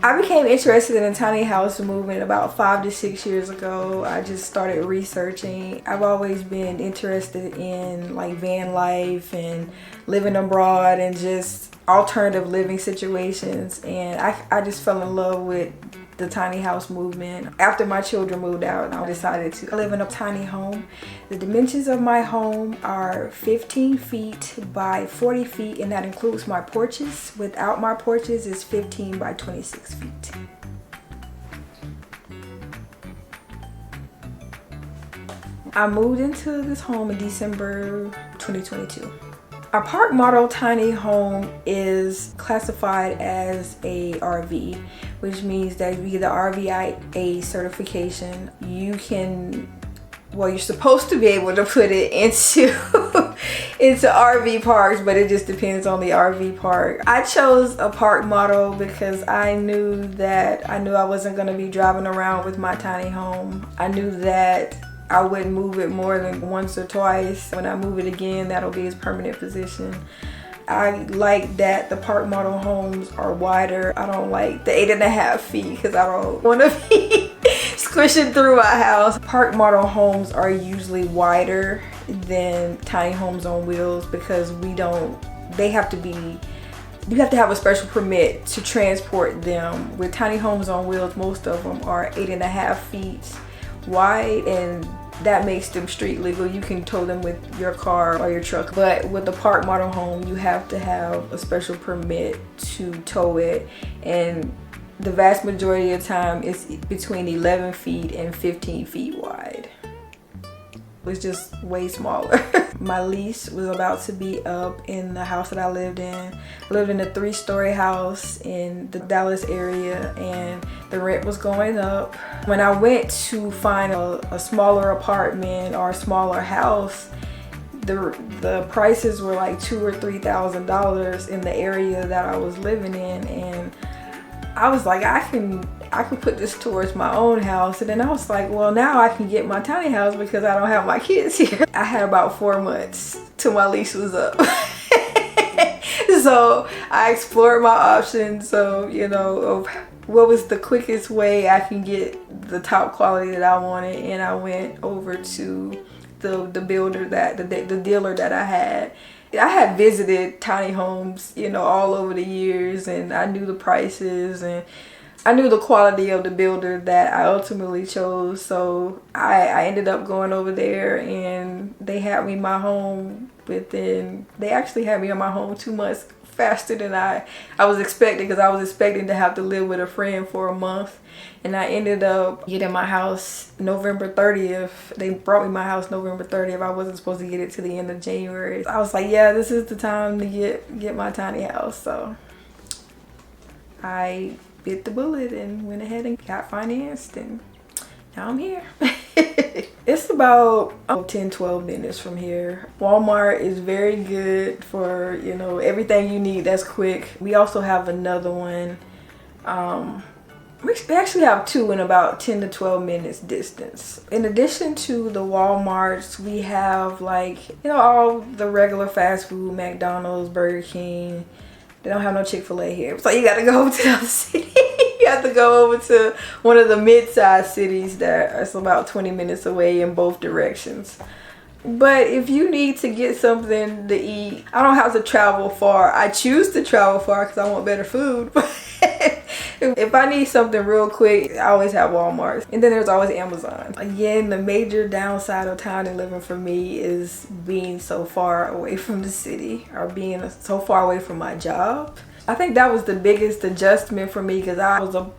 I became interested in a tiny house movement about 5 to 6 years ago. I just started researching. I've always been interested in like van life and living abroad and just alternative living situations. And I just fell in love with the tiny house movement. After my children moved out, I decided to live in a tiny home. The dimensions of my home are 15 feet by 40 feet, and that includes my porches. Without my porches, it's 15 by 26 feet. I moved into this home in December 2022. Our park model tiny home is classified as a RV, which means that you get the RVIA certification. You can, well, you're supposed to be able to put it into into RV parks, but it just depends on the RV park. I chose a park model because I knew I wasn't going to be driving around with my tiny home. I knew that I wouldn't move it more than once or twice. When I move it again, that'll be its permanent position. I like that the park model homes are wider. I don't like the 8.5 feet because I don't want to be squishing through my house. Park model homes are usually wider than tiny homes on wheels because you have to have a special permit to transport them. With tiny homes on wheels, most of them are 8.5 feet wide, and that makes them street legal. You can tow them with your car or your truck, but with the park model home you have to have a special permit to tow it, and the vast majority of the time it's between 11 feet and 15 feet wide. It's just way smaller. My lease was about to be up in the house that I lived in. I lived in a 3-story house in the Dallas area, and the rent was going up. When I went to find a smaller apartment or a smaller house, the prices were like $2,000 or $3,000 in the area that I was living in, and I was like, I can put this towards my own house. And then I was like, well, now I can get my tiny house because I don't have my kids here. I had about 4 months till my lease was up. So I explored my options. So, of what was the quickest way I can get the top quality that I wanted. And I went over to the builder the dealer that I had. I had visited tiny homes, all over the years, and I knew the prices and I knew the quality of the builder that I ultimately chose. So I ended up going over there, and they had me in my home they actually had me in my home 2 months faster than I was expecting, because I was expecting to have to live with a friend for a month. And I ended up getting my house November 30th. They brought me my house November 30th. I wasn't supposed to get it to the end of January. I was like, yeah, this is the time to get my tiny house. So I bit the bullet and went ahead and got financed, and now I'm here. It's about 10-12 minutes from here. Walmart is very good for everything you need. That's quick. We also have another one. We actually have 2 in about 10 to 12 minutes distance. In addition to the Walmarts, we have all the regular fast food, McDonald's, Burger King. They don't have no Chick-fil-A here, so you gotta go over to the other city. You have to go over to one of the mid-sized cities that is about 20 minutes away in both directions. But if you need to get something to eat, I don't have to travel far. I choose to travel far because I want better food. If I need something real quick, I always have Walmart. And then there's always Amazon. Again, the major downside of town and living for me is being so far away from the city, or being so far away from my job. I think that was the biggest adjustment for me, because I was a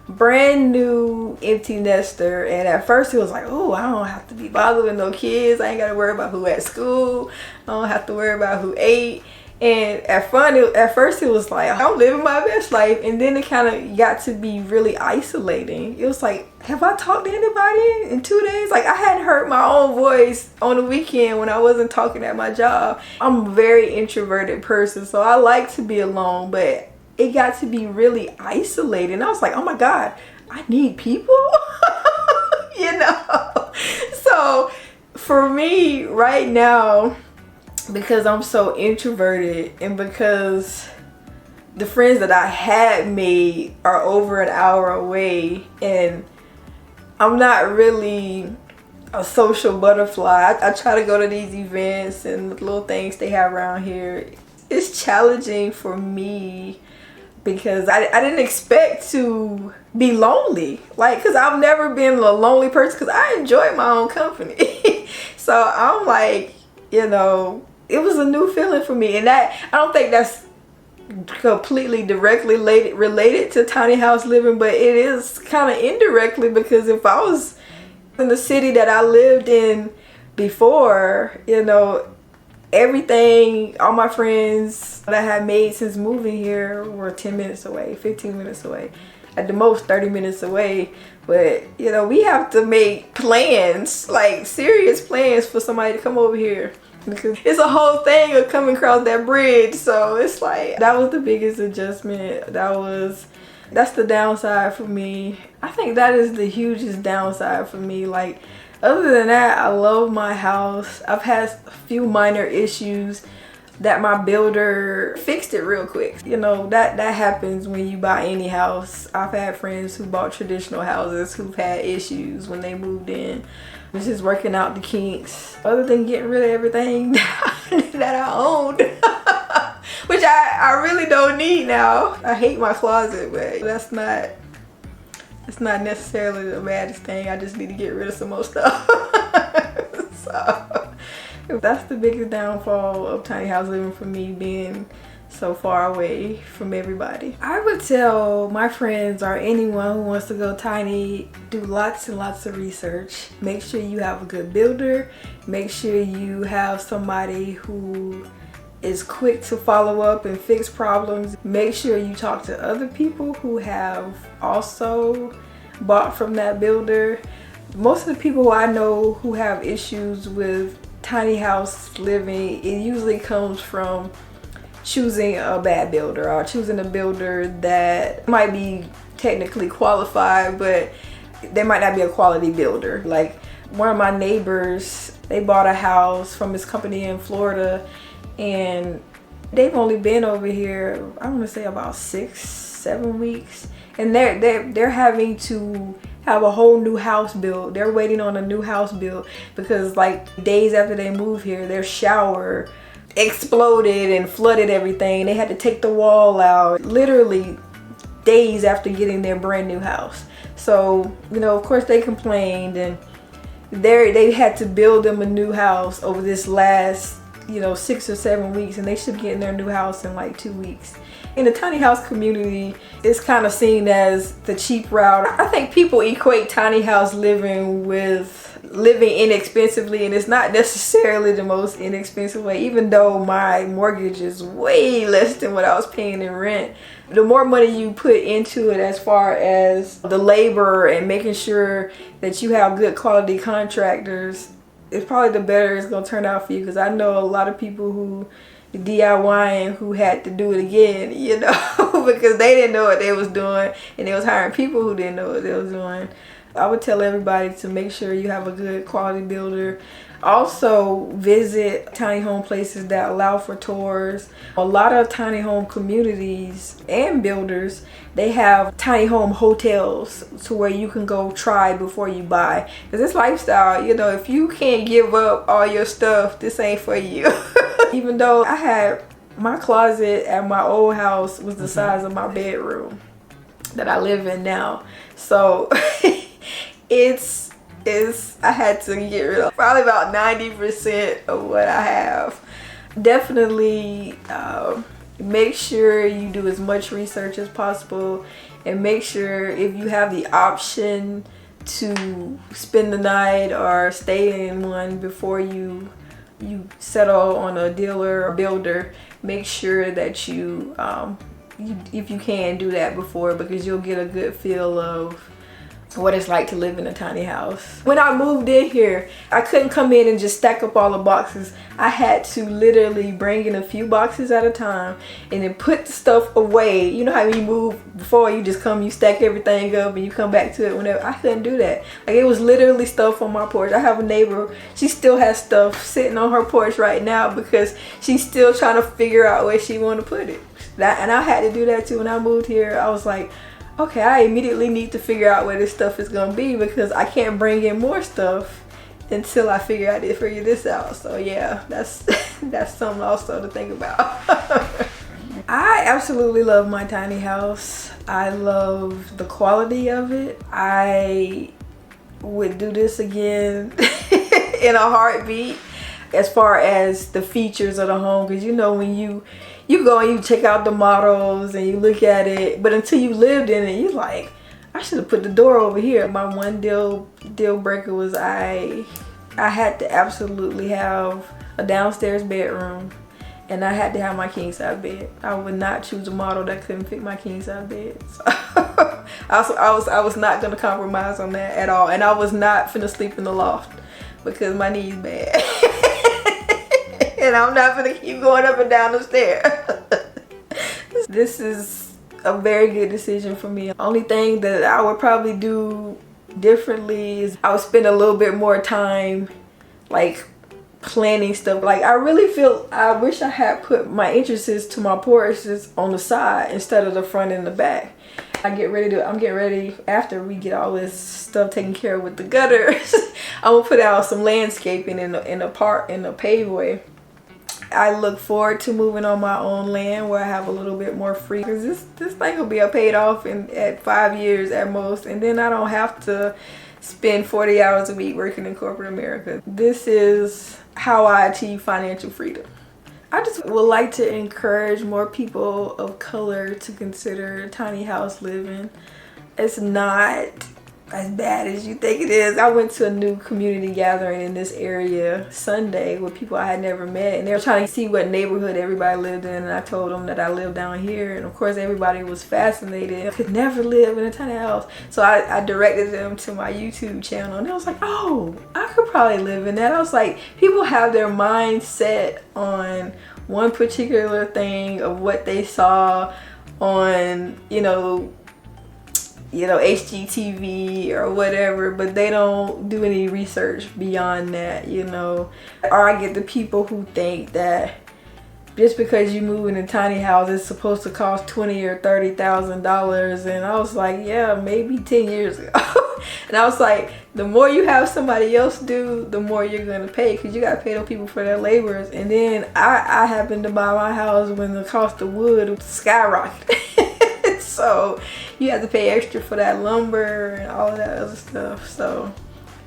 brand new empty nester, and at first it was like, oh, I don't have to be bothered with no kids. I ain't got to worry about who at school. I don't have to worry about who ate. And at first it was like, I'm living my best life. And then it kind of got to be really isolating. It was like, have I talked to anybody in 2 days? Like, I hadn't heard my own voice on the weekend when I wasn't talking at my job. I'm a very introverted person, so I like to be alone, but it got to be really isolating. I was like, oh my God, I need people. So for me right now, because I'm so introverted, and because the friends that I had made are over an hour away, and I'm not really a social butterfly. I try to go to these events and little things they have around here. It's challenging for me because I didn't expect to be lonely, like, because I've never been a lonely person because I enjoy my own company. So I'm like, you know, it was a new feeling for me, and that I don't think that's completely directly related to tiny house living, but it is kind of indirectly, because if I was in the city that I lived in before, you know, everything, all my friends that I had made since moving here were 10 minutes away, 15 minutes away, at the most 30 minutes away. But, you know, we have to make plans, like serious plans for somebody to come over here, because it's a whole thing of coming across that bridge. So it's like, that was the biggest adjustment. That's the downside for me. I think that is the hugest downside for me. Like, other than that, I love my house. I've had a few minor issues that my builder fixed it real quick. You know, that happens when you buy any house. I've had friends who bought traditional houses who've had issues when they moved in. It's just working out the kinks. Other than getting rid of everything that I owned, which I really don't need now. I hate my closet, but that's not necessarily the baddest thing. I just need to get rid of some more stuff. So that's the biggest downfall of tiny house living for me, being so far away from everybody. I would tell my friends or anyone who wants to go tiny, do lots and lots of research. Make sure you have a good builder. Make sure you have somebody who is quick to follow up and fix problems. Make sure you talk to other people who have also bought from that builder. Most of the people I know who have issues with tiny house living, it usually comes from choosing a bad builder or choosing a builder that might be technically qualified, but they might not be a quality builder. Like, one of my neighbors, they bought a house from this company in Florida, and they've only been over here, I want to say about 6-7 weeks, and they're having to have a whole new house built. They're waiting on a new house built because, like, days after they moved here, their shower exploded and flooded everything. They had to take the wall out literally days after getting their brand new house. So, you know, of course they complained, and they had to build them a new house over this last, you know, 6 or 7 weeks, and they should be getting their new house in like 2 weeks. In the tiny house community, it's kind of seen as the cheap route. I think people equate tiny house living with living inexpensively, and it's not necessarily the most inexpensive way. Even though my mortgage is way less than what I was paying in rent, the more money you put into it as far as the labor and making sure that you have good quality contractors, it's probably the better it's gonna turn out for you. Because I know a lot of people who DIYing who had to do it again, you know, because they didn't know what they was doing, and they was hiring people who didn't know what they was doing. I would tell everybody to make sure you have a good quality builder. Also, visit tiny home places that allow for tours. A lot of tiny home communities and builders, they have tiny home hotels to where you can go try before you buy. Because this lifestyle, you know, if you can't give up all your stuff, this ain't for you. Even though I had my closet at my old house was the size of my bedroom that I live in now. So I had to get rid of probably about 90% of what I have. Definitely make sure you do as much research as possible, and make sure if you have the option to spend the night or stay in one before you settle on a dealer or builder, make sure that you if you can do that before, because you'll get a good feel of what it's like to live in a tiny house. When I moved in here, I couldn't come in and just stack up all the boxes. I had to literally bring in a few boxes at a time and then put the stuff away. You know how when you move before, you just come, you stack everything up and you come back to it whenever. I couldn't do that. Like, it was literally stuff on my porch. I have a neighbor, she still has stuff sitting on her porch right now because she's still trying to figure out where she want to put it. And I had to do that too when I moved here. I was like, okay, I immediately need to figure out where this stuff is gonna be because I can't bring in more stuff until I figure this out. So yeah, that's that's something also to think about. I absolutely love my tiny house. I love the quality of it. I would do this again in a heartbeat. As far as the features of the home, because you know when you go and you check out the models and you look at it, but until you lived in it, you're like, I should have put the door over here. My one deal breaker was I had to absolutely have a downstairs bedroom, and I had to have my king size bed. I would not choose a model that couldn't fit my king size bed. So I was not gonna compromise on that at all, and I was not finna sleep in the loft because my knees bad. And I'm not gonna keep going up and down the stairs. This is a very good decision for me. Only thing that I would probably do differently is I would spend a little bit more time like planning stuff. Like I wish I had put my entrances to my porches on the side instead of the front and the back. I'm getting ready after we get all this stuff taken care of with the gutters. I'm gonna put out some landscaping in the paveway. I look forward to moving on my own land where I have a little bit more free, because this thing will be paid off at 5 years at most, and then I don't have to spend 40 hours a week working in corporate America. This is how I achieve financial freedom. I just would like to encourage more people of color to consider tiny house living. It's not as bad as you think it is. I went to a new community gathering in this area Sunday with people I had never met, and they were trying to see what neighborhood everybody lived in, and I told them that I lived down here, and of course everybody was fascinated. I could never live in a tiny house. So I directed them to my YouTube channel, and they was like, oh, I could probably live in that. I was like, people have their mind set on one particular thing of what they saw on, you know, HGTV or whatever, but they don't do any research beyond that, you know. Or I get the people who think that just because you move in a tiny house, it's supposed to cost $20,000 or $30,000, and I was like, yeah, maybe 10 years ago. And I was like, the more you have somebody else do, the more you're gonna pay, because you gotta pay those people for their labors. And then I happened to buy my house when the cost of wood skyrocketed. So you have to pay extra for that lumber and all of that other stuff. So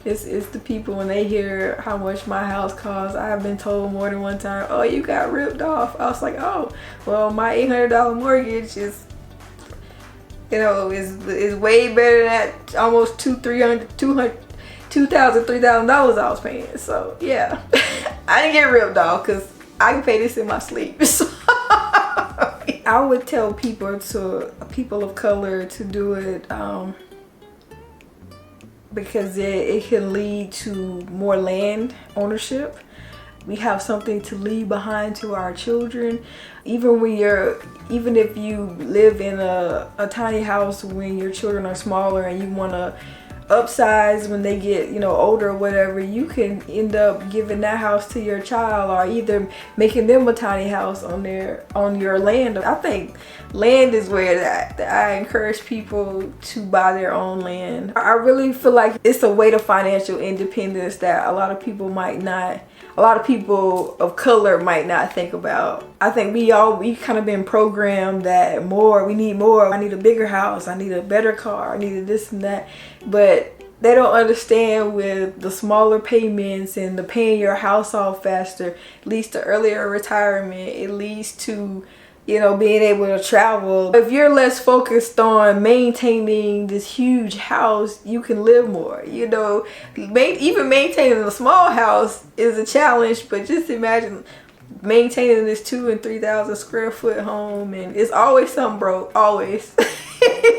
it's the people, when they hear how much my house costs, I've been told more than one time, oh, you got ripped off. I was like, oh, well, my $800 mortgage is, you know, is way better than that almost $2,000, $3,000 I was paying. So yeah, I didn't get ripped off because I can pay this in my sleep. So I would tell people of color to do it because it can lead to more land ownership. We have something to leave behind to our children. Even if you live in a tiny house when your children are smaller and you want to upsize when they get, you know, older or whatever, you can end up giving that house to your child, or either making them a tiny house on your land. I think land is where that I encourage people to buy their own land. I really feel like it's a way to financial independence that a lot of people of color might not think about. I think we kind of been programmed that we need more. I need a bigger house. I need a better car. I need this and that. But they don't understand with the smaller payments and the paying your house off faster leads to earlier retirement. It leads to, you know, being able to travel. If you're less focused on maintaining this huge house, you can live more. You know, even maintaining a small house is a challenge, but just imagine maintaining this 2,000 and 3,000 square foot home, and it's always something broke, always.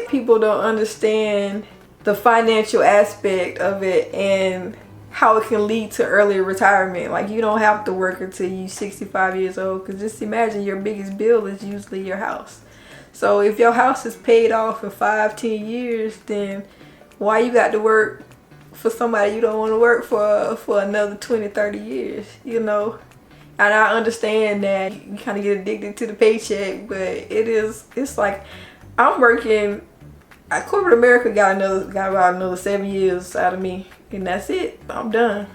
People don't understand the financial aspect of it and how it can lead to early retirement. Like, you don't have to work until you're 65 years old, because just imagine your biggest bill is usually your house. So if your house is paid off in 5-10 years, then why you got to work for somebody you don't want to work for another 20-30 years? You know, And I understand that you kind of get addicted to the paycheck, but it's like I'm working. Corporate America got about another 7 years out of me, and that's it. I'm done.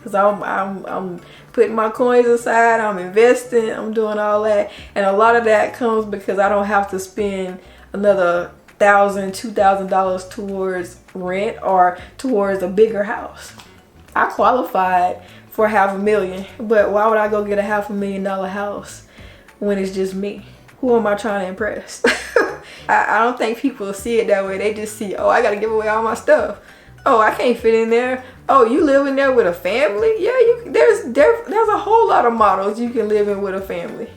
Cause I'm putting my coins aside. I'm investing. I'm doing all that, and a lot of that comes because I don't have to spend another $1,000, $2,000 towards rent or towards a bigger house. I qualified for $500,000, but why would I go get a $500,000 house when it's just me? Who am I trying to impress? I don't think people see it that way. They just see, oh, I gotta give away all my stuff. Oh, I can't fit in there. Oh, you live in there with a family? Yeah, there's a whole lot of models you can live in with a family.